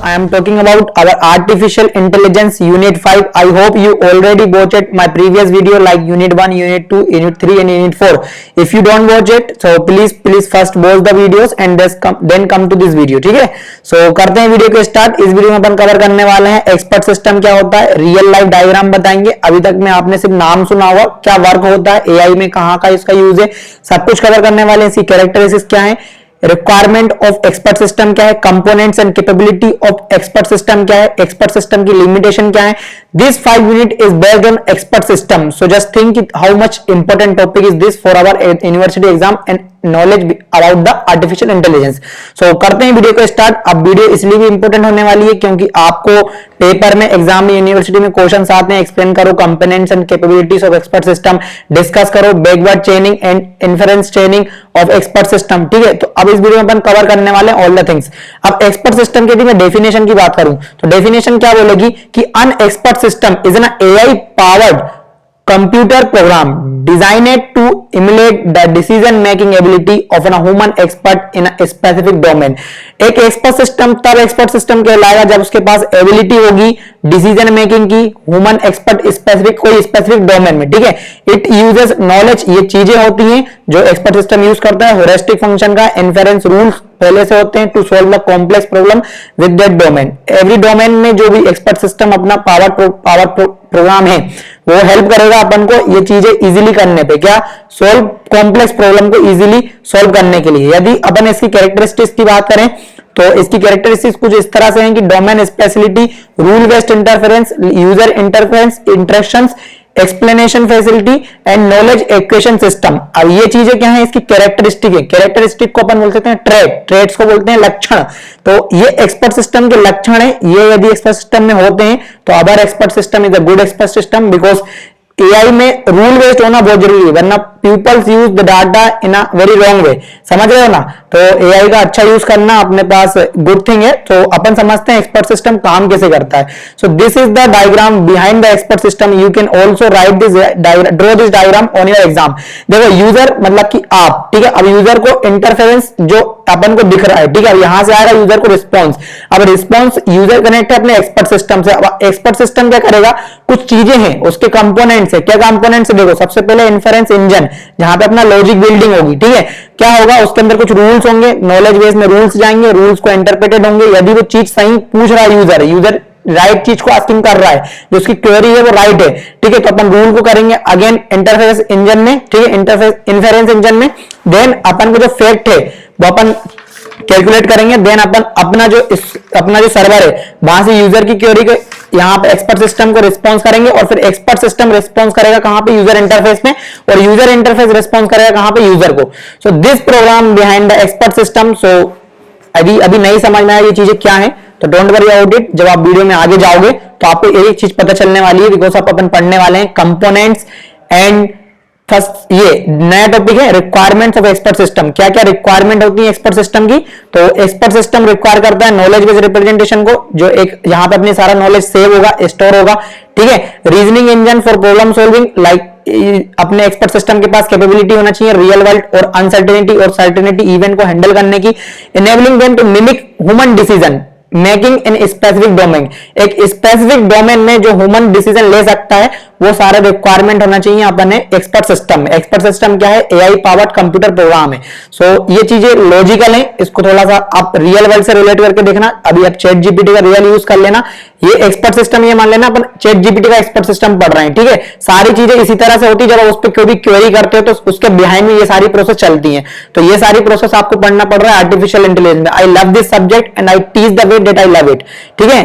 I am talking about our artificial intelligence unit 5. I hope you already watched my previous video like unit 1, unit 2, unit 3 and unit 4. If you don't watch it, so please first watch the videos and then come to this video. ठीक है, so करते हैं video को start. इस video में अपन cover करने वाले हैं एक्सपर्ट सिस्टम क्या होता है, रियल लाइफ डायग्राम बताएंगे। अभी तक में आपने सिर्फ नाम सुना होगा, क्या वर्क होता है एआई में, कहाँ का इसका यूज है, सब कुछ कवर करने वाले हैं। इसकी कैरेक्टरिस्टिक्स क्या है, रिक्वायरमेंट ऑफ एक्सपर्ट सिस्टम क्या है, components and capability of expert system क्या है, एक्सपर्ट सिस्टम की लिमिटेशन क्या है। This 5 unit is based on expert system. So just think how much important topic is this for our university exam and knowledge about the artificial intelligence. So करते हैं video को start. अब video इसलिए भी important होने वाली है क्योंकि आपको पेपर में, एग्जाम में, यूनिवर्सिटी में क्वेश्चन आते हैं, एक्सप्लेन करो components and capabilities of expert system, discuss करो backward chaining and inference chaining of expert system. ठीक है, तो अब इस वीडियो में अपन कवर करने वाले हैं ऑल द थिंग्स। अब एक्सपर्ट सिस्टम के यदि मैं डेफिनेशन की बात करूं तो डेफिनेशन क्या बोलेगी कि an expert system is an AI powered computer program designed to emulate the decision making ability of a human expert in a specific domain। एक एक्सपर्ट सिस्टम तब एक्सपर्ट सिस्टम कहलाएगा जब उसके पास एबिलिटी होगी डिसीजन मेकिंग की, human expert specific, कोई specific domain में। ठीक है, इट यूजेस नॉलेज, ये चीजें होती हैं जो एक्सपर्ट सिस्टम यूज करता है। ह्यूरिस्टिक फंक्शन का इन्फेरेंस रूल्स पहले से होते हैं to solve the complex problem with that domain. Every domain में जो भी एक्सपर्ट सिस्टम अपना पावर प्रोग्राम है वो हेल्प करेगा अपन को ये चीजें इजीली करने पे, क्या, सॉल्व कॉम्प्लेक्स प्रॉब्लम को इजीली सॉल्व करने के लिए। यदि अपन इसकी कैरेक्टरिस्टिक्स की बात करें तो इसकी कैरेक्टरिस्टिक्स कुछ इस तरह से हैं कि domain speciality, rule based interference, user interference, interactions, explanation facility and knowledge equation system. अब ये चीजें क्या है, इसकी कैरेक्टरिस्टिक है। कैरेक्टरिस्टिक को अपन बोलते हैं ट्रेट, ट्रेट्स को बोलते हैं लक्षण। तो ये एक्सपर्ट सिस्टम के लक्षण है, ये यदि एक्सपर्ट सिस्टम में होते हैं तो our expert system is a good expert system because AI में रूल बेस्ड होना बहुत जरूरी है, वरना peoples use the data in a very wrong way. समझ रहे हो ना, तो एआई का अच्छा यूज करना अपने पास गुड थिंग है। तो अपन समझते हैं एक्सपर्ट सिस्टम काम कैसे करता है। So this is the diagram behind the expert system. You can also right this draw this diagram on your exam. देखो यूजर मतलब कि आप, ठीक है, अब यूजर को इंटरफेरेंस जो अपन को दिख रहा है, ठीक है, अब यहां से आएगा यूजर को रिस्पॉन्स। अब रिस्पॉन्स यूजर कनेक्ट है अपने एक्सपर्ट सिस्टम से। अब एक्सपर्ट सिस्टम क्या करेगा, कुछ चीजें हैं उसके कंपोनेंट्स है। क्या कंपोनेंट्स है, देखो सबसे पहले इन्फरेंस इंजन जहां पे अपना लॉजिक बिल्डिंग होगी। ठीक है, क्या होगा, उसके अंदर कुछ रूल्स होंगे, नॉलेज बेस में रूल्स जाएंगे, रूल्स को इंटरप्रेटेड होंगे। यदि वो चीज सही पूछ रहा है यूजर राइट चीज को आस्किंग कर रहा है, जो उसकी क्वेरी है वो राइट है, ठीक है, तो अपन रूल को करेंगे अगेन इंटरफेरेंस इंजन में। ठीक है, इन्फेरेंस इंजन में देन अपन को जो फैक्ट है वो अपन कैलकुलेट करेंगे। देन अपन अपना जो सर्वर है वहां से यूजर की क्वेरी को यहाँ पे एक्सपर्ट सिस्टम को रिस्पॉन्स करेंगे और फिर एक्सपर्ट सिस्टम रिस्पॉन्स करेगा कहां पे, यूजर इंटरफेस में, और यूजर इंटरफेस रिस्पॉन्स करेगा कहां पे, यूजर को। So this program behind the expert system. So अभी नहीं समझ में आया ये चीजें क्या है तो डोंट वरी अबाउट इट। जब आप वीडियो में आगे जाओगे तो आपको एक चीज पता चलने वाली है बिकॉज आप अपन पढ़ने वाले हैं कंपोनेंट्स एंड फर्स्ट ये नया टॉपिक है रिक्वायरमेंट्स ऑफ एक्सपर्ट सिस्टम। क्या क्या रिक्वायरमेंट होती है एक्सपर्ट सिस्टम की, तो एक्सपर्ट सिस्टम रिक्वायर करता है नॉलेज बेस्ड रिप्रेजेंटेशन को, जो एक यहां पे अपने सारा नॉलेज सेव होगा, स्टोर होगा। ठीक है, reasoning engine for problem solving, like अपने एक्सपर्ट सिस्टम के पास कैपेबिलिटी होना चाहिए रियल वर्ल्ड और अनसर्टेनिटी और सर्टेनिटी इवेंट को हैंडल करने की, enabling them to mimic human decision making in specific domain. एक स्पेसिफिक डोमेन में जो ह्यूमन डिसीजन ले सकता है वो सारे रिक्वायरमेंट होना चाहिए अपने एक्सपर्ट सिस्टम में। एक्सपर्ट सिस्टम क्या है, एआई पावर्ड कंप्यूटर प्रोग्राम है। सो ये चीजें लॉजिकल हैं, इसको थोड़ा सा आप रियल वर्ल्ड से रिलेट करके देखना। अभी आप चैट जीपीटी का रियल यूज कर लेना, ये एक्सपर्ट सिस्टम, ये मान लेना अपन चैट जीपीटी का एक्सपर्ट सिस्टम पढ़ रहे हैं। ठीक है, सारी चीजें इसी तरह से होती है। जब आप उस पर कोई भी क्वेरी करते हो तो उसके बिहाइंड में ये सारी प्रोसेस चलती है। तो ये सारी प्रोसेस आपको पढ़ना पड़ रहा है आर्टिफिशियल इंटेलिजेंस में। I love this subject and I teach the way that I love it. ठीक है,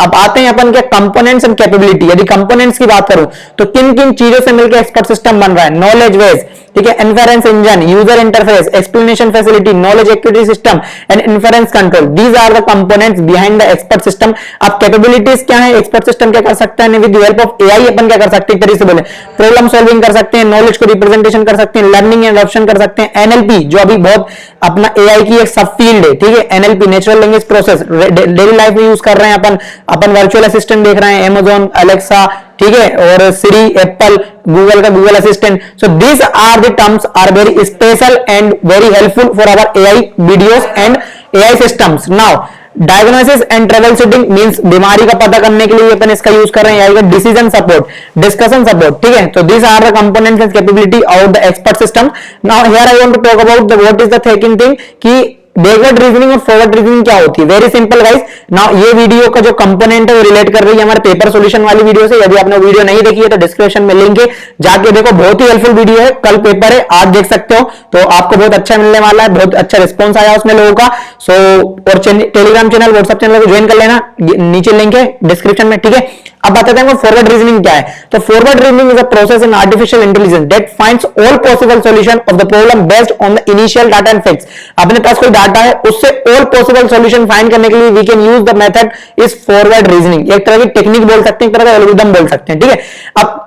अब आते हैं अपन के कंपोनेंट्स एंड कैपेबिलिटी। यदि कंपोनेंट्स की बात करूं तो किन किन चीजों से मिलकर एक्सपर्ट सिस्टम बन रहा है, नॉलेज बेस, ठीक है, inference engine, user interface, explanation facility, knowledge equity system and inference control. These are the components behind the expert system. अब कैपेबिलिटीज क्या है, एक्सपर्ट सिस्टम क्या कर सकता है, with the help of AI अपन क्या कर सकते हैं, एक तरीके से बोले प्रॉब्लम सॉल्विंग कर सकते हैं, नॉलेज को रिप्रेजेंटेशन कर सकते हैं, लर्निंग एंड एडॉप्शन कर सकते हैं, एनएलपी जो अभी बहुत अपना एआई की एक सब फील्ड है। ठीक है, NLP natural language process daily life में यूज कर रहे हैं अपन वर्चुअल असिस्टेंट देख रहे हैं, अमेजॉन, अलेक्सा, ठीक है, और सिरी, एप्पल, गूगल का Google assistant. So this are the terms are very special and very helpful for our AI videos and AI systems. Now diagnosis and trouble shooting means बीमारी का पता करने के लिए अपन इसका यूज कर रहे हैं, डिसीजन सपोर्ट, डिस्कशन सपोर्ट, ठीक है। तो these are the components and capability of the expert system. Now here I want to talk about the what is the second thing कि बैकवर्ड रीजनिंग और फॉरवर्ड रीजनिंग क्या होती है। Very simple guys, now ये video का जो component है वो रिलेट कर रही है हमारे पेपर सॉल्यूशन वाली वीडियो से। यदि आपने वीडियो नहीं देखी है तो डिस्क्रिप्शन में लिंक है, जाके देखो, बहुत ही हेल्पफुल वीडियो है। कल पेपर है, आज देख सकते हो, तो आपको बहुत अच्छा मिलने वाला है, बहुत अच्छा रिस्पॉन्स आया उसमें लोगों का। सो और टेलीग्राम चैनल, व्हाट्सएप चैनल को ज्वाइन कर लेना, नीचे लिंक है डिस्क्रिप्शन में, ठीक है। अब बताते हैं फॉरवर्ड रीजनिंग क्या है। तो forward reasoning is a process in artificial intelligence that finds all possible solution of the problem based on the initial data and facts. अपने पास कोई डाटा है, उससे ऑल पॉसिबल सॉल्यूशन फाइंड करने के लिए we can use the method is forward reasoning. एक तरह की टेक्निक बोल सकते हैं, एक तरह का एल्गोरिथम बोल सकते हैं, ठीक है। अब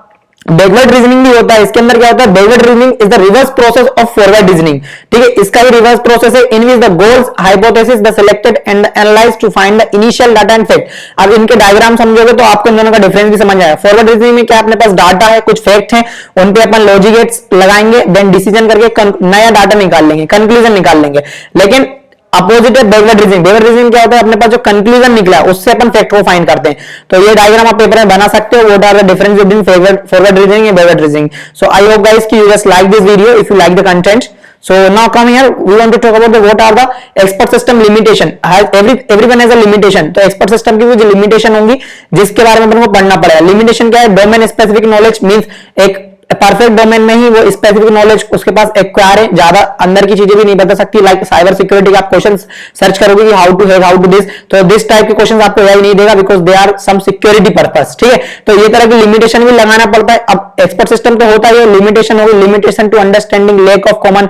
बैकवर्ड रीजनिंग भी होता है, इसके अंदर क्या होता है, backward reasoning is the reverse process of forward reasoning, ठीक है। इसका भी रिवर्स प्रोसेस है, in which the goals hypothesis the selected and analysed to find the initial data and fact. अब इनके डायग्राम समझोगे तो आपको इन दोनों का डिफरेंस भी समझ आएगा। फॉरवर्ड रीजनिंग में क्या, अपने पास डाटा है, कुछ फैक्ट है, उन पे अपन लॉजिक गेट्स लगाएंगे, देन डिसीजन करके नया डाटा निकाल लेंगे, कंक्लूजन निकाल लेंगे। लेकिन अपोजिट है बैकवर्ड रीजनिंग। बैकवर्ड रीजनिंग क्या होता है, अपने पास जो कंक्लूजन निकला उससे अपन फैक्ट को फाइंड करते हैं। तो ये डायग्राम आप पेपर में बना सकते हो, what are the difference between forward reasoning and backward reasoning. So I hope guys कि you just like this video if you like the content. So now come here, we want to talk about the what are the expert system limitation. Everyone has a limitation. तो expert system की जो limitation होंगी जिसके बारे में अपन को पढ़ना पड़ेगा। Limitation क्या है, डोमेन स्पेसिफिक नॉलेज मींस एक परफेक्ट डोमेन में ही वो स्पेसिफिक नॉलेज उसके पास एक्वायर है, ज्यादा अंदर की चीजें भी नहीं बता सकती। लाइक साइबर सिक्योरिटी का आप क्वेश्चन सर्च करोगे कि how to hack, how to this, तो दिस टाइप के क्वेश्चन आपको एआई नहीं देगा, because they are some security purpose, ठीक है। तो ये तरह की लिमिटेशन भी लगाना पड़ता है। अब एक्सपर्ट सिस्टम तो होता है, लिमिटेशन होगी, limitation to understanding, lack of common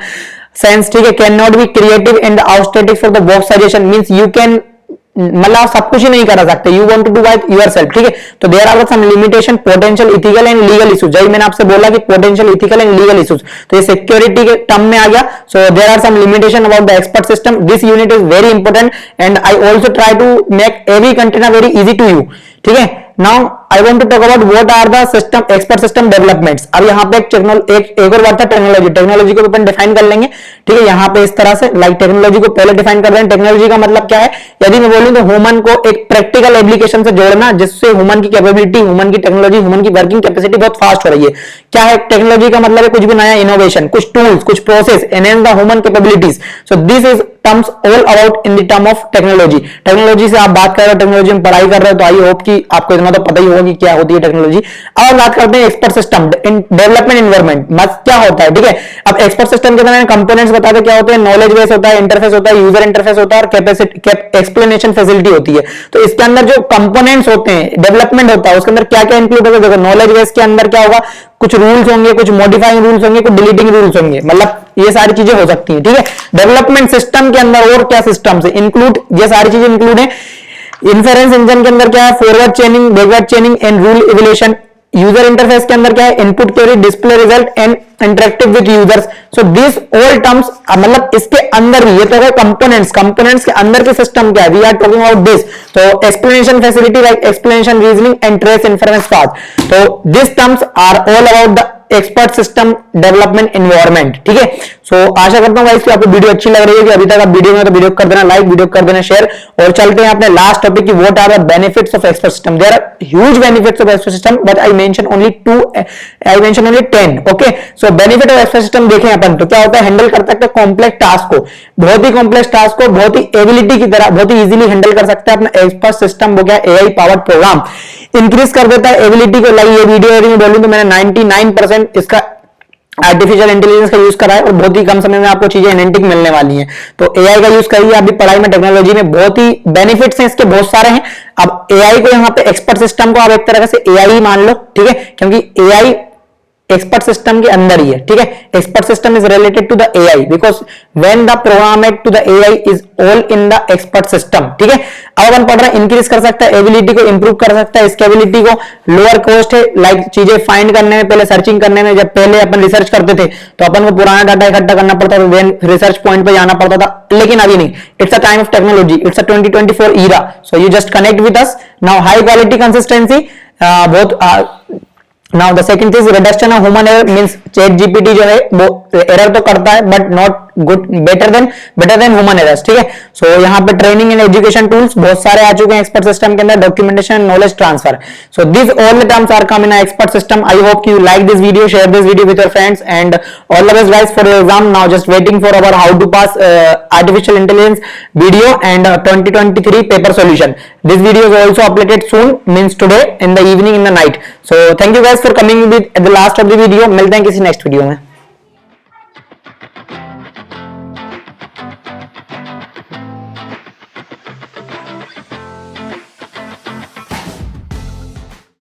sense, ठीक है। Can not be creative and outside for the box suggestion means you can, मतलब सब कुछ ही नहीं कर सकते, you want to do by yourself, ठीक है। तो there are some limitation, potential ethical and legal issues. जैसे मैंने आपसे बोला कि potential ethical and legal issues, तो ये सिक्योरिटी के टर्म में आ गया। So there are some limitation about the expert system. This unit is very important and I also try to make every content very easy to you, ठीक है। Now I want to talk about what are the system expert system developments. अब यहाँ पे एक और word था technology. Technology को अपन define कर लेंगे, ठीक है। यहाँ पे इस तरह से लाइक टेक्नोलॉजी को पहले डिफाइन कर रहे हैं। टेक्नोलॉजी का मतलब क्या है, यदि मैं बोलूं तो ह्यूमन को एक प्रैक्टिकल एप्लीकेशन से जोड़ना जिससे ह्यूमन की कैपेबिलिटी, ह्यूमन की टेक्नोलॉजी, ह्यूमन की वर्किंग कैपेसिटी बहुत फास्ट हो रही है। क्या है टेक्नोलॉजी का मतलब है, कुछ भी नया इनोवेशन, कुछ टूल्स, कुछ process enhance the human capabilities. So this is terms all about in the term of technology. Technology से आप बात कर रहे हो, टेक्नोलॉजी में पढ़ाई कर रहे हो, तो आई होप कि आपको इतना तो पता ही होगा कि क्या होती है टेक्नोलॉजी। अब बात करते हैं expert system in development environment मत क्या होता है, ठीक है। अब एक्सपर्ट सिस्टम के अंदर कंपोनेंट्स बता दे क्या होते हैं, नॉलेज बेस होता है, इंटरफेस होता है, यूजर इंटरफेस होता है और कैपेसिटी एक्सप्लेनेशन फैसिलिटी होती है। तो इसके अंदर जो कंपोनेंट्स होते हैं, डेवलपमेंट होता है, उसके अंदर क्या क्या इंक्लूड होगा। देखो नॉलेज बेस के अंदर क्या होगा, कुछ रूल्स होंगे, कुछ मॉडिफाइंग रूल्स होंगे, कुछ डिलीटिंग रूल्स होंगे, मतलब ये सारी चीजें हो सकती हैं, ठीक है। डेवलपमेंट सिस्टम के अंदर और क्या सिस्टम से इंक्लूड, ये सारी चीजें इंक्लूड है। इन्फेरेंस इंजन के अंदर क्या है, forward चेनिंग, backward chaining and rule evolution. User interface के अंदर क्या है, input query, display result and interactive with users. So this all terms, मतलब इसके अंदर भी ये तो है कंपोनेंट्स, कंपोनेंट्स के अंदर के सिस्टम क्या है, we are talking about this. तो explanation facility like explanation, reasoning and trace inference path. तो this terms are all about the expert system development environment, ठीक है। सो आशा करता हूं कि आपको वीडियो अच्छी लग रही है। कि अभी तक आप वीडियो में तो वीडियो कर देना लाइक, वीडियो कर देना शेयर। और चलते हैं अपने लास्ट टॉपिक की, what are the benefits of expert system. There are huge benefits of expert system but I mention only 10। Okay, so benefit of expert system देखें अपन तो क्या होता है, हैंडल कर सकते हैं कॉम्प्लेक्स टास्क को, बहुत ही कॉम्प्लेक्स टास्क को बहुत ही एबिलिटी की तरह बहुत ही इजीली हैंडल कर सकता है अपना एक्सपर्ट सिस्टम। हो गया एआई पावर्ड प्रोग्राम, इंक्रीज कर देता है एबिलिटी को। लाइक ये वीडियो में बोलूं तो मैंने 99% इसका आर्टिफिशियल इंटेलिजेंस का यूज करा है और बहुत ही कम समय में आपको चीजें एनालिटिक मिलने वाली हैं। तो एआई का यूज करिए अभी पढ़ाई में, टेक्नोलॉजी में बहुत ही बेनिफिट्स हैं इसके, बहुत सारे हैं। अब एआई को यहाँ पे एक्सपर्ट सिस्टम को आप एक तरह से एआई मान लो, ठीक है, क्योंकि एआई एक्सपर्ट सिस्टम के अंदर ही है, ठीक है। Expert system is related to the AI because when the programmed to the AI is all in the expert system, ठीक है। अब अपन पढ़ रहे हैं इंक्रीज कर सकता है एबिलिटी को, इंप्रूव कर सकता है स्केबिलिटी को, लोअर कॉस्ट है लाइक चीजें फाइंड करने में, पहले सर्चिंग करने में, जब पहले अपन रिसर्च करते थे तो अपन को पुराना डाटा इकट्ठा करना पड़ता था, देन रिसर्च पॉइंट पे जाना पड़ता था, लेकिन अभी नहीं। It's a time of technology, it's a 2024 era, so you just connect with us now. High quality consistency, बहुत now the second is reduction of human error means chat GPT जो है वो एरर तो करता है but not good better than human errors, ठीक है। सो यहाँ पे ट्रेनिंग एंड एजुकेशन टूल्स बहुत सारे आ चुके हैं एक्सपर्ट सिस्टम के अंदर, documentation, knowledge transfer. So this all the terms are come in expert system. I hope you like this video, share this video with your friends and all the best guys for your exam. Now just waiting for our how to pass artificial intelligence video and 2023 paper solution. This video is also uploaded soon, means today in the evening, in the night. So thank you guys for coming with at the last of the video. मिलते हैं किसी next video में।